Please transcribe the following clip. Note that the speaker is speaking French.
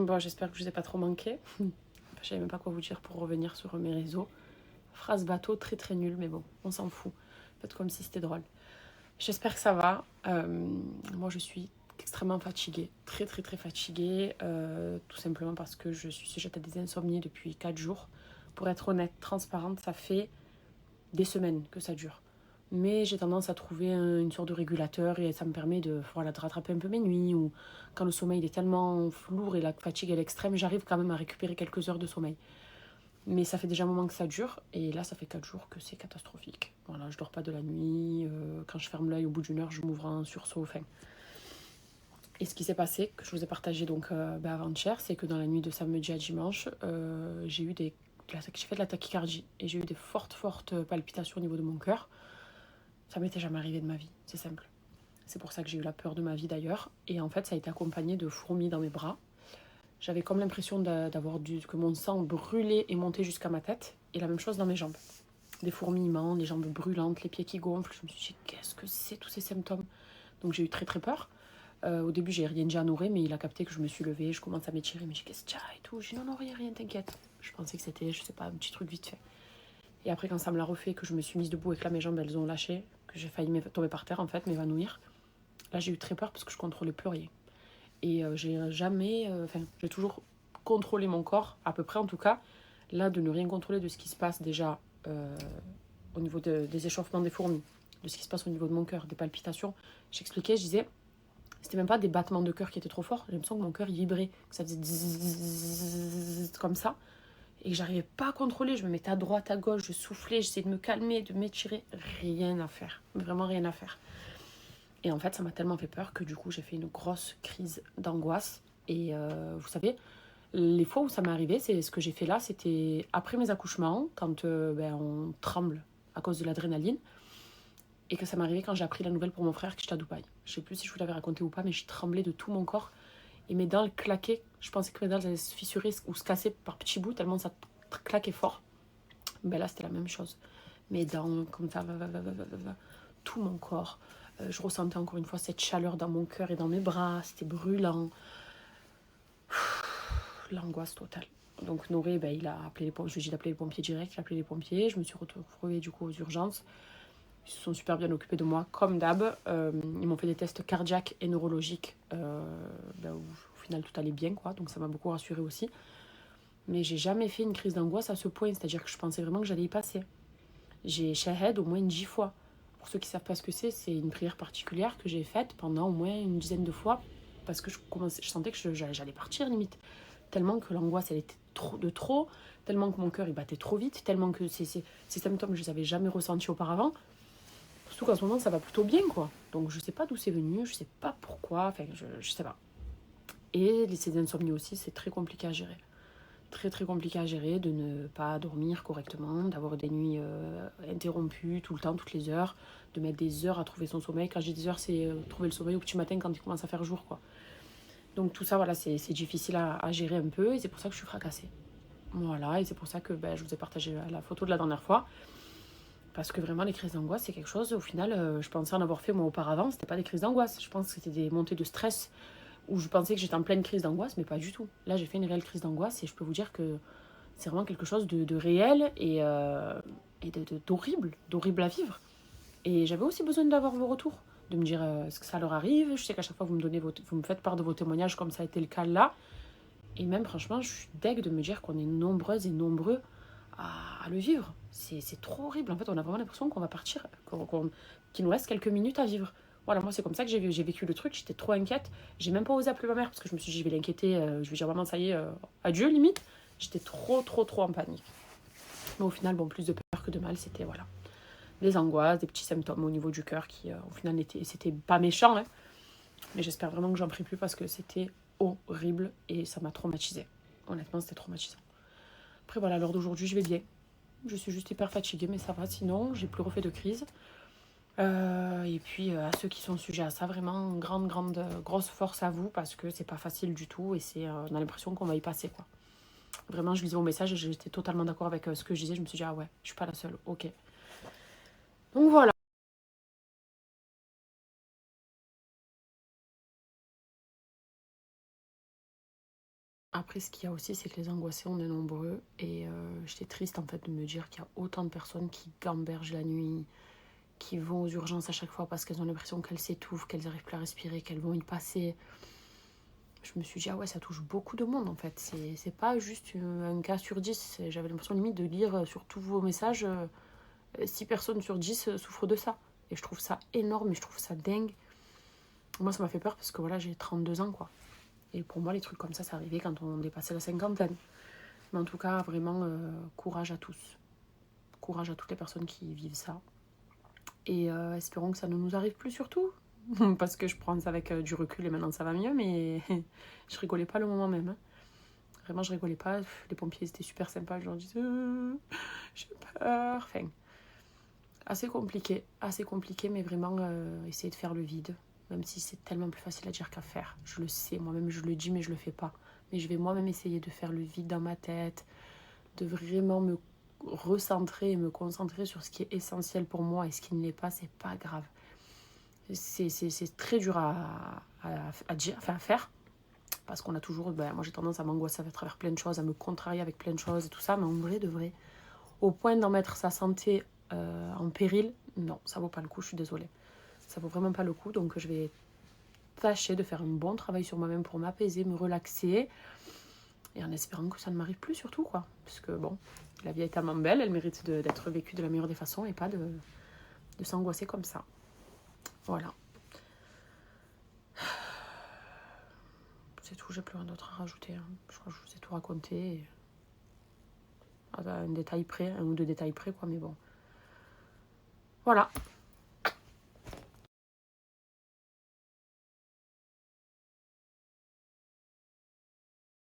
Bon, j'espère que je vous ai pas trop manqué. Je savais même pas quoi vous dire pour revenir sur mes réseaux. Phrase bateau, très très nulle, mais bon, on s'en fout. Faites comme si c'était drôle. J'espère que ça va. Moi, je suis extrêmement fatiguée, très très très fatiguée, tout simplement parce que je suis sujette à des insomnies depuis 4 jours. Pour être honnête, transparente, ça fait des semaines que ça dure. Mais j'ai tendance à trouver une sorte de régulateur et ça me permet de rattraper un peu mes nuits ou quand le sommeil est tellement lourd et la fatigue est extrême, j'arrive quand même à récupérer quelques heures de sommeil. Mais ça fait déjà un moment que ça dure et là ça fait 4 jours que c'est catastrophique. Voilà, je dors pas de la nuit, quand je ferme l'œil au bout d'une heure je m'ouvre un sursaut. Enfin. Et ce qui s'est passé, que je vous ai partagé donc avant-hier, c'est que dans la nuit de samedi à dimanche, j'ai fait de la tachycardie et j'ai eu des fortes palpitations au niveau de mon cœur. Ça m'était jamais arrivé de ma vie, c'est simple. C'est pour ça que j'ai eu la peur de ma vie d'ailleurs. Et en fait, ça a été accompagné de fourmis dans mes bras. J'avais comme l'impression que mon sang brûlait et montait jusqu'à ma tête. Et la même chose dans mes jambes. Des fourmillements, les jambes brûlantes, les pieds qui gonflent. Je me suis dit, qu'est-ce que c'est tous ces symptômes? Donc j'ai eu très très peur. Au début, j'ai rien dit à Nouré, mais il a capté que je me suis levée, je commence à m'étirer. Mais j'ai dit, qu'est-ce que tu as et tout? J'ai dit, non, rien, t'inquiète. Je pensais que c'était, je sais pas, un petit truc vite fait. Et après, quand ça me l'a refait, que je me suis mise debout et que là, mes jambes, elles ont lâché, que j'ai failli tomber par terre, en fait, m'évanouir. Là, j'ai eu très peur parce que je contrôlais plus rien. Et j'ai toujours contrôlé mon corps, à peu près en tout cas. Là, de ne rien contrôler de ce qui se passe déjà au niveau des échauffements des fourmis, de ce qui se passe au niveau de mon cœur, des palpitations. J'expliquais, je disais, c'était même pas des battements de cœur qui étaient trop forts. J'ai l'impression que mon cœur vibrait, que ça faisait zzzz, comme ça. Et que j'arrivais pas à contrôler. Je me mettais à droite, à gauche, je soufflais, j'essayais de me calmer, de m'étirer. Rien à faire. Vraiment rien à faire. Et en fait, ça m'a tellement fait peur que du coup, j'ai fait une grosse crise d'angoisse. Et vous savez, les fois où ça m'est arrivé, c'est ce que j'ai fait là, c'était après mes accouchements, quand on tremble à cause de l'adrénaline. Et que ça m'est arrivé quand j'ai appris la nouvelle pour mon frère que j'étais à Dubaï. Je sais plus si je vous l'avais raconté ou pas, mais je tremblais de tout mon corps. Et mes dents claquaient. Je pensais que mes dents allaient se fissurer ou se casser par petits bouts, tellement ça claquait fort. Ben là, c'était la même chose. Mes dents, comme ça, tout mon corps. Je ressentais encore une fois cette chaleur dans mon cœur et dans mes bras. C'était brûlant. L'angoisse totale. Donc Noré, il a appelé les pompiers. Je lui ai dit d'appeler les pompiers direct. Il a appelé les pompiers. Je me suis retrouvée du coup aux urgences. Ils se sont super bien occupés de moi, comme d'hab. Ils m'ont fait des tests cardiaques et neurologiques. Au final, tout allait bien, quoi. Donc ça m'a beaucoup rassurée aussi. Mais j'ai jamais fait une crise d'angoisse à ce point. C'est-à-dire que je pensais vraiment que j'allais y passer. J'ai shahed au moins 10 fois. Pour ceux qui ne savent pas ce que c'est une prière particulière que j'ai faite pendant au moins une dizaine de fois. Parce que je sentais que j'allais partir limite. Tellement que l'angoisse, elle était trop. Tellement que mon cœur, il battait trop vite. Tellement que ces symptômes, je ne les avais jamais ressentis auparavant. Surtout qu'en ce moment, ça va plutôt bien, quoi. Donc, je sais pas d'où c'est venu, je sais pas pourquoi, enfin, je sais pas. Et ces insomnies aussi, c'est très compliqué à gérer. Très, très compliqué à gérer de ne pas dormir correctement, d'avoir des nuits interrompues tout le temps, toutes les heures, de mettre des heures à trouver son sommeil. Quand j'ai des heures, c'est trouver le sommeil au petit matin quand il commence à faire jour, quoi. Donc, tout ça, voilà, c'est difficile à gérer un peu et c'est pour ça que je suis fracassée. Voilà, et c'est pour ça que je vous ai partagé la photo de la dernière fois. Parce que vraiment, les crises d'angoisse, c'est quelque chose, au final, je pensais en avoir fait moi auparavant, c'était pas des crises d'angoisse. Je pense que c'était des montées de stress où je pensais que j'étais en pleine crise d'angoisse, mais pas du tout. Là, j'ai fait une réelle crise d'angoisse et je peux vous dire que c'est vraiment quelque chose de réel et d'horrible à vivre. Et j'avais aussi besoin d'avoir vos retours, de me dire ce que ça leur arrive. Je sais qu'à chaque fois, vous me faites part de vos témoignages, comme ça a été le cas là. Et même, franchement, je suis deg de me dire qu'on est nombreuses et nombreux à le vivre. C'est trop horrible. En fait, on a vraiment l'impression qu'on va partir, qu'il nous reste quelques minutes à vivre. Voilà, moi, c'est comme ça que j'ai vécu le truc. J'étais trop inquiète. J'ai même pas osé appeler ma mère parce que je me suis dit, je vais l'inquiéter. Je vais dire, vraiment, ça y est, adieu, limite. J'étais trop en panique. Mais au final, bon, plus de peur que de mal, c'était, voilà, des angoisses, des petits symptômes au niveau du cœur qui, au final, c'était pas méchant, hein. Mais j'espère vraiment que j'en prie plus parce que c'était horrible et ça m'a traumatisée. Honnêtement, c'était traumatisant. Après, voilà, à l'heure d'aujourd'hui, je vais bien. Je suis juste hyper fatiguée, mais ça va. Sinon, j'ai plus refait de crise. Et puis, à ceux qui sont sujets à ça, vraiment, grosse force à vous parce que c'est pas facile du tout et on a l'impression qu'on va y passer, quoi. Vraiment, je lisais vos messages et j'étais totalement d'accord avec ce que je disais. Je me suis dit, ah ouais, je suis pas la seule, ok. Donc voilà. Après, ce qu'il y a aussi, c'est que les angoissés, on est nombreux. Et j'étais triste, en fait, de me dire qu'il y a autant de personnes qui gambergent la nuit, qui vont aux urgences à chaque fois parce qu'elles ont l'impression qu'elles s'étouffent, qu'elles n'arrivent plus à respirer, qu'elles vont y passer. Je me suis dit, ah ouais, ça touche beaucoup de monde, en fait. C'est pas juste un cas sur 10. J'avais l'impression, limite, de lire sur tous vos messages, 6 personnes sur 10 souffrent de ça. Et je trouve ça énorme et je trouve ça dingue. Moi, ça m'a fait peur parce que voilà, j'ai 32 ans, quoi. Et pour moi, les trucs comme ça arrivait quand on dépassait la cinquantaine. Mais en tout cas, vraiment, courage à tous. Courage à toutes les personnes qui vivent ça. Et espérons que ça ne nous arrive plus surtout. Parce que je prends ça avec du recul et maintenant ça va mieux, mais je rigolais pas le moment même. Hein. Vraiment, je rigolais pas. Les pompiers étaient super sympas. Je leur disais, j'ai peur. Enfin, assez compliqué, mais vraiment essayer de faire le vide. Même si c'est tellement plus facile à dire qu'à faire. Je le sais, moi-même je le dis, mais je le fais pas. Mais je vais moi-même essayer de faire le vide dans ma tête, de vraiment me recentrer et me concentrer sur ce qui est essentiel pour moi et ce qui ne l'est pas, c'est pas grave. C'est très dur à dire, enfin à faire, parce qu'on a toujours, moi j'ai tendance à m'angoisser à travers plein de choses, à me contrarier avec plein de choses et tout ça, mais en vrai de vrai, au point d'en mettre sa santé en péril, non, ça vaut pas le coup, je suis désolée. Ça vaut vraiment pas le coup, donc je vais tâcher de faire un bon travail sur moi-même pour m'apaiser, me relaxer, et en espérant que ça ne m'arrive plus surtout, quoi. Parce que bon, la vie est tellement belle, elle mérite d'être vécue de la meilleure des façons et pas de s'angoisser comme ça. Voilà. C'est tout, j'ai plus rien d'autre à rajouter. Hein. Je crois que je vous ai tout raconté. À un détail près, un ou deux détails près, quoi, mais bon. Voilà.